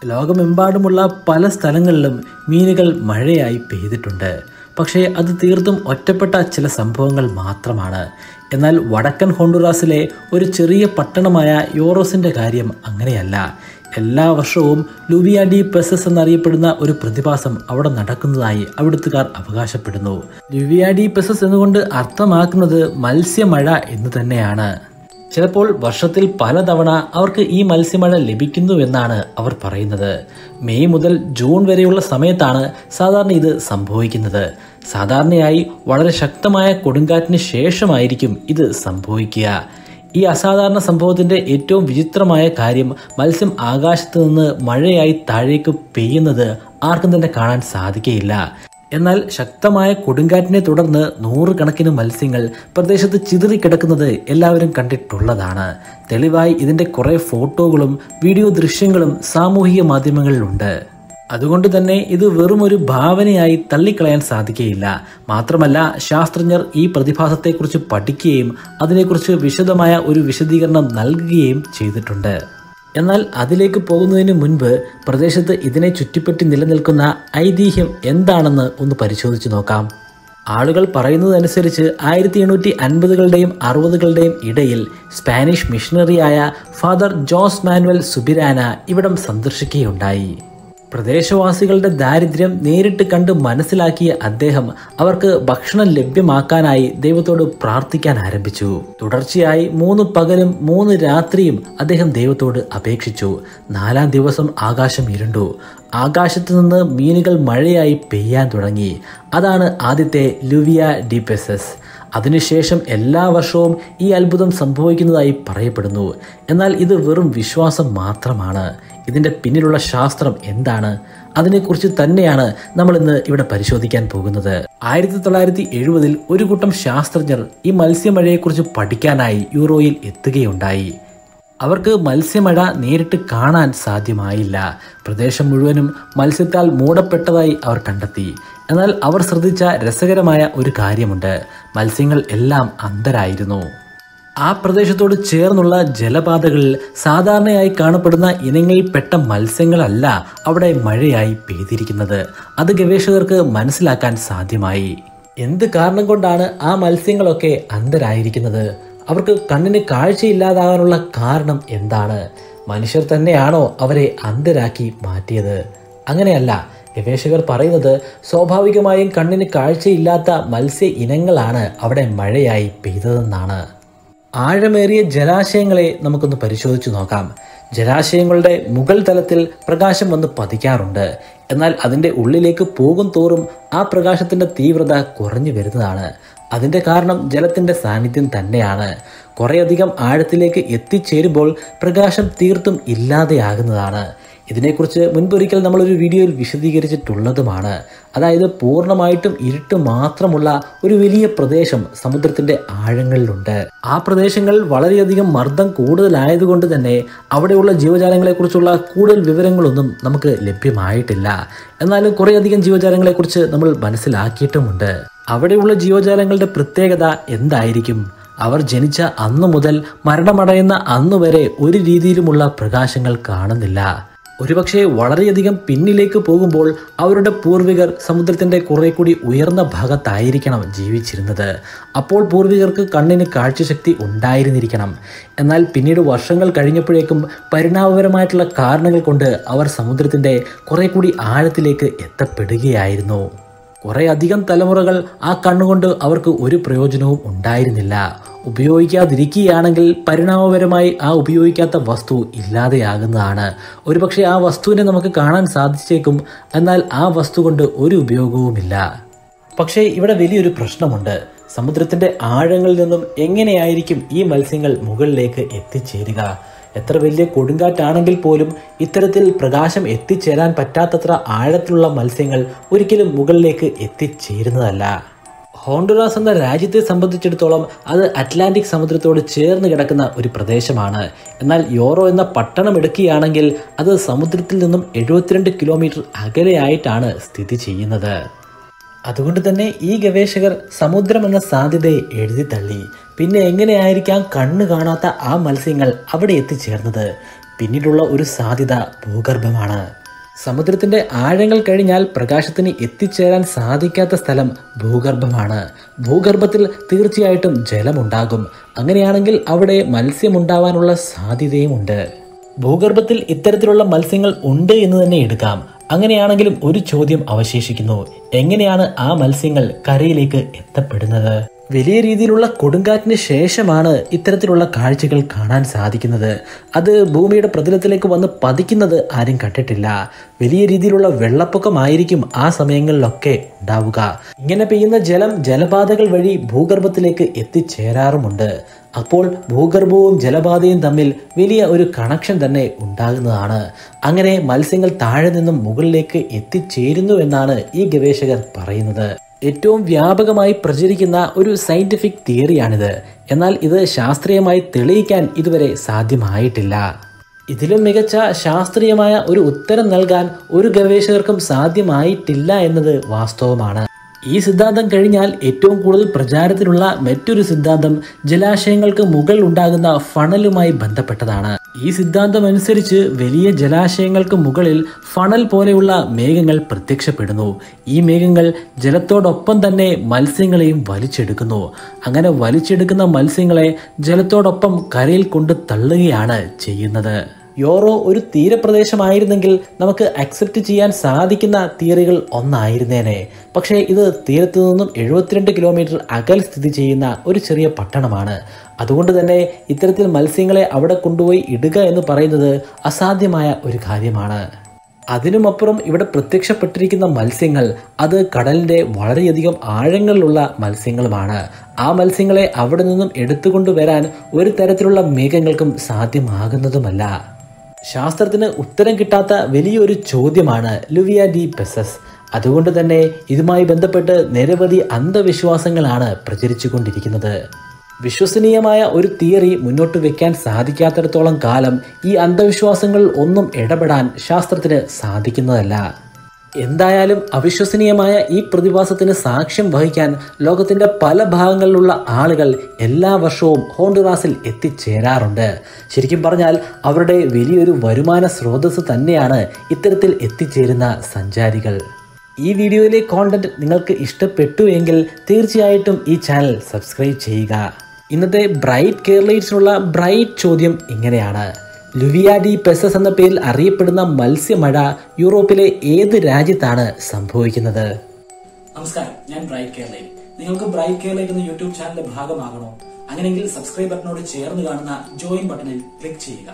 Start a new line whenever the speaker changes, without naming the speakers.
ലോകമെമ്പാടുമുള്ള പല സ്ഥലങ്ങളിലും മീനുകൾ മഴയായി പെയ്തിട്ടുണ്ട്. പക്ഷേ അത് തീർത്തും ഒറ്റപ്പെട്ട ചില സംഭവങ്ങൾ മാത്രമാണ്. എന്നാൽ വടക്കൻ ഹോണ്ടുറാസിലെ ഒരു ചെറിയ പട്ടണമായ യോറോസിൻ്റെ കാര്യം അങ്ങനെയല്ല. എല്ലാ വർഷവും ലുവിയ ഡി പെസസ് എന്നറിയപ്പെടുന്ന ഒരു പ്രതിഭാസം അവിടെ നടക്കുന്നതായി അവിടുത്തുകാർ അവകാശപ്പെടുന്നു. ലുവിയ ഡി പെസസ് എന്നുകൊണ്ട് അർത്ഥമാക്കുന്നത് മത്സ്യമഴ എന്ന് തന്നെയാണ്. ചിലപ്പോൾ വർഷത്തിൽ പലതവണ അവർക്ക് ഈ മത്സ്യമഴ ലഭിക്കുന്നുവെന്നാണ് അവർ പറയുന്നത്. മെയ് മുതൽ ജൂൺ വരെയുള്ള സമയത്താണ് സാധാരണ ഇത് സംഭവിക്കുന്നത്. സാധാരണയായി വളരെ ശക്തമായ കൊടുങ്കാറ്റിന് ശേഷമായിരിക്കും ഇത് സംഭവിക്കുക. ഈ അസാധാരണ സംഭവത്തിൻ്റെ ഏറ്റവും വിചിത്രമായ കാര്യം മത്സ്യം ആകാശത്ത് നിന്ന് മഴയായി താഴേക്ക് പെയ്യുന്നത് ആർക്കും തന്നെ കാണാൻ സാധിക്കുകയില്ല. എന്നാൽ ശക്തമായ കൊടുങ്കാറ്റിനെ തുടർന്ന് നൂറുകണക്കിന് മത്സ്യങ്ങൾ പ്രദേശത്ത് ചിതറിക്കിടക്കുന്നത് എല്ലാവരും കണ്ടിട്ടുള്ളതാണ്. തെളിവായി ഇതിൻ്റെ കുറേ ഫോട്ടോകളും വീഡിയോ ദൃശ്യങ്ങളും സാമൂഹിക മാധ്യമങ്ങളിലുണ്ട്. അതുകൊണ്ട് തന്നെ ഇത് വെറും ഒരു ഭാവനയായി തള്ളിക്കളയാൻ സാധിക്കുകയില്ല. മാത്രമല്ല, ശാസ്ത്രജ്ഞർ ഈ പ്രതിഭാസത്തെക്കുറിച്ച് പഠിക്കുകയും അതിനെക്കുറിച്ച് വിശദമായ ഒരു വിശദീകരണം നൽകുകയും ചെയ്തിട്ടുണ്ട്. എന്നാൽ അതിലേക്ക് പോകുന്നതിന് മുൻപ് പ്രദേശത്ത് ഇതിനെ ചുറ്റിപ്പറ്റി നിലനിൽക്കുന്ന ഐതിഹ്യം എന്താണെന്ന് ഒന്ന് പരിശോധിച്ച് നോക്കാം. ആളുകൾ പറയുന്നതനുസരിച്ച് 1850കളുടെയും 60കളുടെയും ഇടയിൽ സ്പാനിഷ് മിഷണറിയായ ഫാദർ ജോസ് മാനുവൽ സുബിരാന ഇവിടം സന്ദർശിക്കുകയുണ്ടായി. പ്രദേശവാസികളുടെ ദാരിദ്ര്യം നേരിട്ട് കണ്ട് മനസ്സിലാക്കിയ അദ്ദേഹം അവർക്ക് ഭക്ഷണം ലഭ്യമാക്കാനായി ദൈവത്തോട് പ്രാർത്ഥിക്കാൻ ആരംഭിച്ചു. തുടർച്ചയായി 3 പകലും 3 രാത്രിയും അദ്ദേഹം ദൈവത്തോട് അപേക്ഷിച്ചു. 4ാം ദിവസം ആകാശം ഇരുണ്ടു. ആകാശത്ത് നിന്ന് മീനുകൾ മഴയായി പെയ്യാൻ തുടങ്ങി. അതാണ് ആദ്യത്തെ ലുവിയ ഡി പെസസ്. അതിനുശേഷം എല്ലാ വർഷവും ഈ അത്ഭുതം സംഭവിക്കുന്നതായി പറയപ്പെടുന്നു. എന്നാൽ ഇത് വെറും വിശ്വാസം മാത്രമാണ്. ഇതിൻ്റെ പിന്നിലുള്ള ശാസ്ത്രം എന്താണ്? അതിനെക്കുറിച്ച് തന്നെയാണ് നമ്മൾ ഇന്ന് ഇവിടെ പരിശോധിക്കാൻ പോകുന്നത്. 1970-ൽ ഒരു കൂട്ടം ശാസ്ത്രജ്ഞർ ഈ മത്സ്യമഴയെക്കുറിച്ച് പഠിക്കാനായി യൂറോയിൽ എത്തുകയുണ്ടായി. അവർക്ക് മത്സ്യമഴ നേരിട്ട് കാണാൻ സാധ്യമായില്ല. പ്രദേശം മുഴുവനും മത്സ്യത്താൽ മൂടപ്പെട്ടതായി അവർ കണ്ടെത്തി. എന്നാൽ അവർ ശ്രദ്ധിച്ച രസകരമായ ഒരു കാര്യമുണ്ട്. മത്സ്യങ്ങൾ എല്ലാം അന്ധരായിരുന്നു. ആ പ്രദേശത്തോട് ചേർന്നുള്ള ജലപാതകളിൽ സാധാരണയായി കാണപ്പെടുന്ന ഇനങ്ങളിൽപ്പെട്ട മത്സ്യങ്ങളല്ല അവിടെ മഴയായി പെയ്തിരിക്കുന്നത്. അത് ഗവേഷകർക്ക് മനസ്സിലാക്കാൻ സാധ്യമായി. എന്ത് കാരണം കൊണ്ടാണ് ആ മത്സ്യങ്ങളൊക്കെ അന്ധരായിരിക്കുന്നത്? അവർക്ക് കണ്ണിന് കാഴ്ചയില്ലാതാകാനുള്ള കാരണം എന്താണ്? മനുഷ്യർ തന്നെയാണോ അവരെ അന്ധരാക്കി മാറ്റിയത്? അങ്ങനെയല്ല. ഗവേഷകർ പറയുന്നത് സ്വാഭാവികമായും കണ്ണിന് കാഴ്ചയില്ലാത്ത മത്സ്യ ഇനങ്ങളാണ് അവിടെ മഴയായി പെയ്തതെന്നാണ്. ആഴമേറിയ ജലാശയങ്ങളെ നമുക്കൊന്ന് പരിശോധിച്ചു നോക്കാം. ജലാശയങ്ങളുടെ മുകൾ തലത്തിൽ പ്രകാശം വന്ന് പതിക്കാറുണ്ട്. എന്നാൽ അതിൻ്റെ ഉള്ളിലേക്ക് പോകും തോറും ആ പ്രകാശത്തിൻ്റെ തീവ്രത കുറഞ്ഞു വരുന്നതാണ്. അതിൻ്റെ കാരണം ജലത്തിൻ്റെ സാന്നിധ്യം തന്നെയാണ്. കുറേയധികം ആഴത്തിലേക്ക് എത്തിച്ചേരുമ്പോൾ പ്രകാശം തീർത്തും ഇല്ലാതെയാകുന്നതാണ്. ഇതിനെക്കുറിച്ച് മുൻപൊരിക്കൽ നമ്മളൊരു വീഡിയോയിൽ വിശദീകരിച്ചിട്ടുള്ളതുമാണ്. അതായത് പൂർണ്ണമായിട്ടും ഇരുട്ട് മാത്രമുള്ള ഒരു വലിയ പ്രദേശം സമുദ്രത്തിൻ്റെ ആഴങ്ങളിലുണ്ട്. ആ പ്രദേശങ്ങളിൽ വളരെയധികം മർദ്ദം കൂടുതലായതുകൊണ്ട് തന്നെ അവിടെയുള്ള ജീവജാലങ്ങളെക്കുറിച്ചുള്ള കൂടുതൽ വിവരങ്ങളൊന്നും നമുക്ക് ലഭ്യമായിട്ടില്ല. എന്നാലും കുറേയധികം ജീവജാലങ്ങളെക്കുറിച്ച് നമ്മൾ മനസ്സിലാക്കിയിട്ടുമുണ്ട്. അവിടെയുള്ള ജീവജാലങ്ങളുടെ പ്രത്യേകത എന്തായിരിക്കും? അവർ ജനിച്ച അന്നു മുതൽ മരണമടയുന്ന അന്നുവരെ ഒരു രീതിയിലുമുള്ള പ്രകാശങ്ങൾ കാണുന്നില്ല. ഒരുപക്ഷെ വളരെയധികം പിന്നിലേക്ക് പോകുമ്പോൾ അവരുടെ പൂർവികർ സമുദ്രത്തിൻ്റെ കുറെ കൂടി ഉയർന്ന ഭാഗത്തായിരിക്കണം ജീവിച്ചിരുന്നത്. അപ്പോൾ പൂർവികർക്ക് കണ്ണിന് കാഴ്ചശക്തി ഉണ്ടായിരുന്നിരിക്കണം. എന്നാൽ പിന്നീട് വർഷങ്ങൾ കഴിഞ്ഞപ്പോഴേക്കും പരിണാമപരമായിട്ടുള്ള കാരണങ്ങൾ കൊണ്ട് അവർ സമുദ്രത്തിൻ്റെ കുറെ കൂടി ആഴത്തിലേക്ക് എത്തപ്പെടുകയായിരുന്നു. കുറേ അധികം തലമുറകൾ ആ കണ്ണുകൊണ്ട് അവർക്ക് ഒരു പ്രയോജനവും ഉണ്ടായിരുന്നില്ല. ഉപയോഗിക്കാതിരിക്കുകയാണെങ്കിൽ പരിണാമപരമായി ആ ഉപയോഗിക്കാത്ത വസ്തു ഇല്ലാതെയാകുന്നതാണ്. ഒരുപക്ഷെ ആ വസ്തുവിനെ നമുക്ക് കാണാൻ സാധിച്ചേക്കും, എന്നാൽ ആ വസ്തു കൊണ്ട് ഒരു ഉപയോഗവുമില്ല. പക്ഷേ ഇവിടെ വലിയൊരു പ്രശ്നമുണ്ട്. സമുദ്രത്തിൻ്റെ ആഴങ്ങളിൽ നിന്നും എങ്ങനെയായിരിക്കും ഈ മത്സ്യങ്ങൾ മുകളിലേക്ക് എത്തിച്ചേരുക? എത്ര വലിയ കൊടുങ്കാറ്റാണെങ്കിൽ പോലും ഇത്തരത്തിൽ പ്രകാശം എത്തിച്ചേരാൻ പറ്റാത്തത്ര ആഴത്തിലുള്ള മത്സ്യങ്ങൾ ഒരിക്കലും മുകളിലേക്ക് എത്തിച്ചേരുന്നതല്ല. ഹോണ്ടുറാസ് എന്ന രാജ്യത്തെ സംബന്ധിച്ചിടത്തോളം അത് അറ്റ്ലാന്റിക് സമുദ്രത്തോട് ചേർന്ന് കിടക്കുന്ന ഒരു പ്രദേശമാണ്. എന്നാൽ യോറോ എന്ന പട്ടണം എടുക്കുകയാണെങ്കിൽ അത് സമുദ്രത്തിൽ നിന്നും 72 കിലോമീറ്റർ അകലെയായിട്ടാണ് സ്ഥിതി ചെയ്യുന്നത്. അതുകൊണ്ട് തന്നെ ഈ ഗവേഷകർ സമുദ്രം എന്ന സാധ്യതയെ എഴുതി തള്ളി. പിന്നെ എങ്ങനെയായിരിക്കാം കണ്ണ് കാണാത്ത ആ മത്സ്യങ്ങൾ അവിടെ എത്തിച്ചേർന്നത്? പിന്നീടുള്ള ഒരു സാധ്യത ഭൂഗർഭമാണ്. സമുദ്രത്തിന്റെ ആഴങ്ങൾ കഴിഞ്ഞാൽ പ്രകാശത്തിന് എത്തിച്ചേരാൻ സാധിക്കാത്ത സ്ഥലം ഭൂഗർഭമാണ്. ഭൂഗർഭത്തിൽ തീർച്ചയായിട്ടും ജലമുണ്ടാകും. അങ്ങനെയാണെങ്കിൽ അവിടെ മത്സ്യമുണ്ടാവാനുള്ള സാധ്യതയുമുണ്ട്. ഭൂഗർഭത്തിൽ ഇത്തരത്തിലുള്ള മത്സ്യങ്ങൾ ഉണ്ട് എന്ന് തന്നെ എടുക്കാം. അങ്ങനെയാണെങ്കിലും ഒരു ചോദ്യം അവശേഷിക്കുന്നു: എങ്ങനെയാണ് ആ മത്സ്യങ്ങൾ കരയിലേക്ക് എത്തപ്പെടുന്നത്? വലിയ രീതിയിലുള്ള കൊടുങ്കാറ്റിന് ശേഷമാണ് ഇത്തരത്തിലുള്ള കാഴ്ചകൾ കാണാൻ സാധിക്കുന്നത്. അത് ഭൂമിയുടെ പ്രതലത്തിലേക്ക് വന്ന് പതിക്കുന്നത് ആരും കണ്ടിട്ടില്ല. വലിയ രീതിയിലുള്ള വെള്ളപ്പൊക്കമായിരിക്കും ആ സമയങ്ങളിലൊക്കെ ഉണ്ടാവുക. ഇങ്ങനെ പെയ്യുന്ന ജലം ജലപാതകൾ വഴി ഭൂഗർഭത്തിലേക്ക് എത്തിച്ചേരാറുമുണ്ട്. അപ്പോൾ ഭൂഗർഭവും ജലപാതയും തമ്മിൽ വലിയ ഒരു കണക്ഷൻ തന്നെ ഉണ്ടാകുന്നതാണ്. അങ്ങനെ മത്സ്യങ്ങൾ താഴെ നിന്നും മുകളിലേക്ക് എത്തിച്ചേരുന്നു എന്നാണ് ഈ ഗവേഷകർ പറയുന്നത്. ഏറ്റവും വ്യാപകമായി പ്രചരിക്കുന്ന ഒരു സയന്റിഫിക് തിയറിയാണിത്. എന്നാൽ ഇത് ശാസ്ത്രീയമായി തെളിയിക്കാൻ ഇതുവരെ സാധ്യമായിട്ടില്ല. ഇതിലും മികച്ച ശാസ്ത്രീയമായ ഒരു ഉത്തരം നൽകാൻ ഒരു ഗവേഷകർക്കും സാധ്യമായിട്ടില്ല എന്നത് വാസ്തവമാണ്. ഈ സിദ്ധാന്തം കഴിഞ്ഞാൽ ഏറ്റവും കൂടുതൽ പ്രചാരത്തിലുള്ള മറ്റൊരു സിദ്ധാന്തം ജലാശയങ്ങൾക്ക് മുകളിൽ ഉണ്ടാകുന്ന ഫണലുമായി ബന്ധപ്പെട്ടതാണ്. ഈ സിദ്ധാന്തം അനുസരിച്ച് വലിയ ജലാശയങ്ങൾക്ക് മുകളിൽ ഫണൽ പോലെയുള്ള മേഘങ്ങൾ പ്രത്യക്ഷപ്പെടുന്നു. ഈ മേഘങ്ങൾ ജലത്തോടൊപ്പം തന്നെ മത്സ്യങ്ങളെയും വലിച്ചെടുക്കുന്നു. അങ്ങനെ വലിച്ചെടുക്കുന്ന മത്സ്യങ്ങളെ ജലത്തോടൊപ്പം കരയിൽ കൊണ്ട് തള്ളുകയാണ് ചെയ്യുന്നത്. യോറോ ഒരു തീരപ്രദേശമായിരുന്നെങ്കിൽ നമുക്ക് അക്സെപ്റ്റ് ചെയ്യാൻ സാധിക്കുന്ന തിയറികൾ ഒന്നായിരുന്നേനെ. പക്ഷേ ഇത് തീരത്തു നിന്നും 72 കിലോമീറ്റർ അകൽ സ്ഥിതി ചെയ്യുന്ന ഒരു ചെറിയ പട്ടണമാണ്. അതുകൊണ്ട് തന്നെ ഇത്തരത്തിൽ മത്സ്യങ്ങളെ അവിടെ കൊണ്ടുപോയി ഇടുക എന്ന് പറയുന്നത് അസാധ്യമായ ഒരു കാര്യമാണ്. അതിനുമപ്പുറം ഇവിടെ പ്രത്യക്ഷപ്പെട്ടിരിക്കുന്ന മത്സ്യങ്ങൾ അത് കടലിന്റെ വളരെയധികം ആഴങ്ങളിലുള്ള മത്സ്യങ്ങളുമാണ്. ആ മത്സ്യങ്ങളെ അവിടെ നിന്നും എടുത്തുകൊണ്ടുവരാൻ ഒരു തരത്തിലുള്ള മേഘങ്ങൾക്കും സാധ്യമാകുന്നതുമല്ല. ശാസ്ത്രത്തിന് ഉത്തരം കിട്ടാത്ത വലിയൊരു ചോദ്യമാണ് ലുവിയ ഡി പെസസ്. അതുകൊണ്ട് തന്നെ ഇതുമായി ബന്ധപ്പെട്ട് നിരവധി അന്ധവിശ്വാസങ്ങളാണ് പ്രചരിച്ചുകൊണ്ടിരിക്കുന്നത്. വിശ്വസനീയമായ ഒരു തിയറി മുന്നോട്ട് വെക്കാൻ സാധിക്കാത്തിടത്തോളം കാലം ഈ അന്ധവിശ്വാസങ്ങളിൽ ഒന്നും ഇടപെടാൻ ശാസ്ത്രത്തിന് സാധിക്കുന്നതല്ല. എന്തായാലും അവിശ്വസനീയമായ ഈ പ്രതിഭാസത്തിന് സാക്ഷ്യം വഹിക്കാൻ ലോകത്തിന്റെ പല ഭാഗങ്ങളിലുള്ള ആളുകൾ എല്ലാ വർഷവും ഹോണ്ടുറാസിൽ എത്തിച്ചേരാറുണ്ട്. ശരിക്കും പറഞ്ഞാൽ അവരുടെ വലിയൊരു വരുമാന സ്രോതസ് തന്നെയാണ് ഇത്തരത്തിൽ എത്തിച്ചേരുന്ന സഞ്ചാരികൾ. ഈ വീഡിയോയിലെ കോണ്ടന്റ് നിങ്ങൾക്ക് ഇഷ്ടപ്പെട്ടു എങ്കിൽ തീർച്ചയായിട്ടും ഈ ചാനൽ സബ്സ്ക്രൈബ് ചെയ്യുക. ഇന്നത്തെ ബ്രൈറ്റ് കേരളൈറ്റ്സിനുള്ള ബ്രൈറ്റ് ചോദ്യം ഇങ്ങനെയാണ്: ലുവിയ ഡി പെസസ് എന്ന പേരിൽ അറിയപ്പെടുന്ന മത്സ്യമഴ യൂറോപ്പിലെ ഏത് രാജ്യത്താണ് സംഭവിക്കുന്നത്?
നമസ്കാരം, ഞാൻ ബ്രൈറ്റ് കേരളൈറ്റ്. നിങ്ങൾക്ക് ബ്രൈറ്റ് കേരളൈറ്റ് എന്ന യൂട്യൂബ് ചാനലിന്റെ ഭാഗമാകണോ? അങ്ങനെയെങ്കിൽ സബ്സ്ക്രൈബ് ബട്ടനോട് ചേർന്ന് കാണുന്ന ജോയിൻ ബട്ടണിൽ ക്ലിക്ക് ചെയ്യുക.